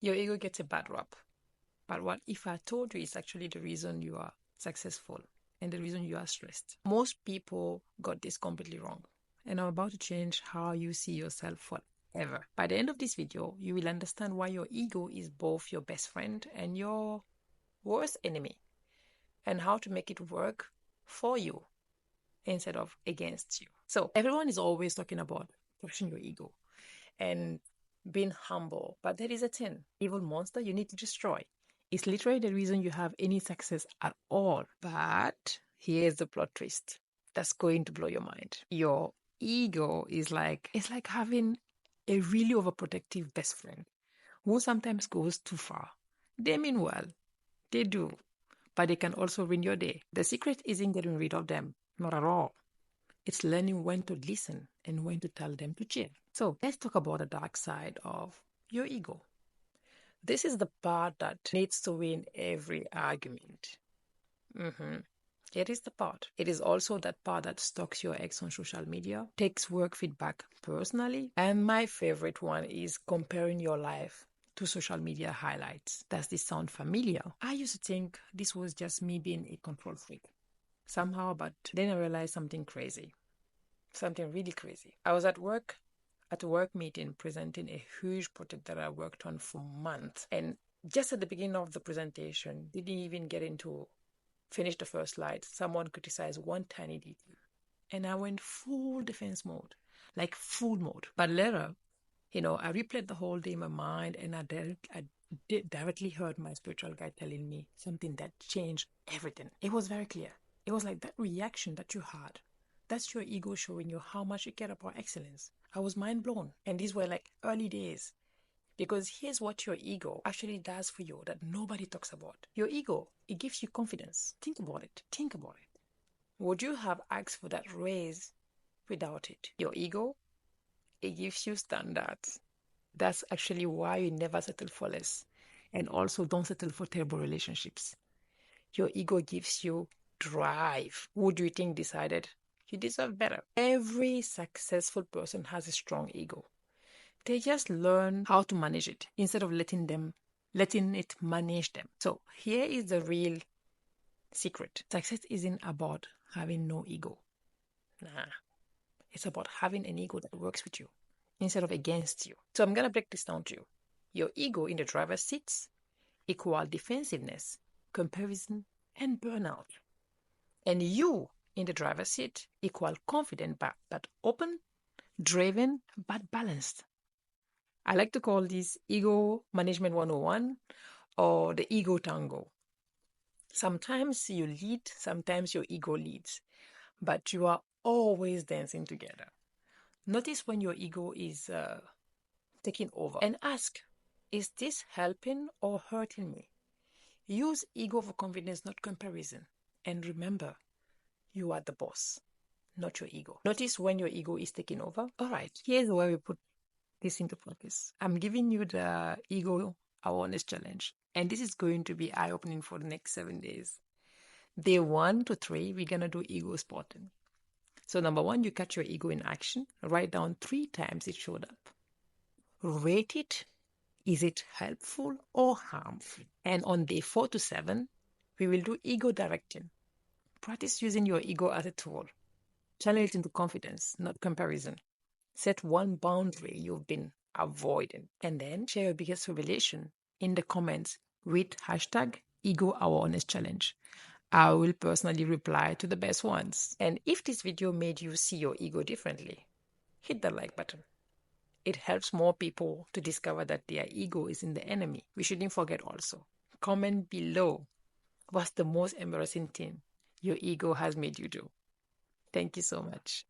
Your ego gets a bad rap. But what if I told you it's actually the reason you are successful and the reason you are stressed? Most people got this completely wrong. And I'm about to change how you see yourself forever. By the end of this video, you will understand why your ego is both your best friend and your worst enemy, and how to make it work for you instead of against you. So everyone is always talking about crushing your ego and being humble. But there is a thing, evil monster you need to destroy. It's literally the reason you have any success at all. But here's the plot twist that's going to blow your mind. Your ego is it's like having a really overprotective best friend who sometimes goes too far. They mean well, they do, but they can also ruin your day. The secret isn't getting rid of them, not at all. It's learning when to listen and when to tell them to chill. So let's talk about the dark side of your ego. This is the part that needs to win every argument. It is the part. It is also that part that stalks your ex on social media, takes work feedback personally, and my favorite one is comparing your life to social media highlights. Does this sound familiar? I used to think this was just me being a control freak somehow, but then I realized something crazy, something really crazy. I was at a work meeting presenting a huge project that I worked on for months, and just at the beginning of the presentation, didn't even get into finish the first slide, someone criticized one tiny detail, and I went full defense mode, like full mode. But later, I replayed the whole day in my mind, and I directly heard my spiritual guide telling me something that changed everything. It was very clear. It was like that reaction that you had. That's your ego showing you how much you care about excellence. I was mind blown. And these were like early days. Because here's what your ego actually does for you that nobody talks about. Your ego, it gives you confidence. Think about it. Think about it. Would you have asked for that raise without it? Your ego, it gives you standards. That's actually why you never settle for less. And also don't settle for terrible relationships. Your ego gives you drive. Who do you think decided you deserve better? Every successful person has a strong ego. They just learn how to manage it instead of letting it manage them. So here is the real secret. Success isn't about having no ego. Nah. It's about having an ego that works with you instead of against you. So I'm going to break this down to you. Your ego in the driver's seats equal defensiveness, comparison, and burnout. And you in the driver's seat equal confident but open, driven but balanced. I like to call this Ego Management 101 or the Ego Tango. Sometimes you lead, sometimes your ego leads, but you are always dancing together. Notice when your ego is taking over and ask, is this helping or hurting me? Use ego for confidence, not comparison. And remember, you are the boss, not your ego. Notice when your ego is taking over. All right, here's where we put this into practice. I'm giving you the ego awareness challenge, and this is going to be eye-opening for the next 7 days. Day 1 to 3, we're gonna do ego spotting. So number 1, you catch your ego in action. Write down 3 times it showed up. Rate it. Is it helpful or harmful? And on day 4 to 7, we will do ego directing. Practice using your ego as a tool. Channel it into confidence, not comparison. Set one boundary you've been avoiding, and then share your biggest revelation in the comments with hashtag Ego Awareness Challenge. I will personally reply to the best ones. And if this video made you see your ego differently, hit the like button. It helps more people to discover that their ego isn't the enemy. We shouldn't forget also. Comment below what's the most embarrassing thing your ego has made you do. Thank you so much.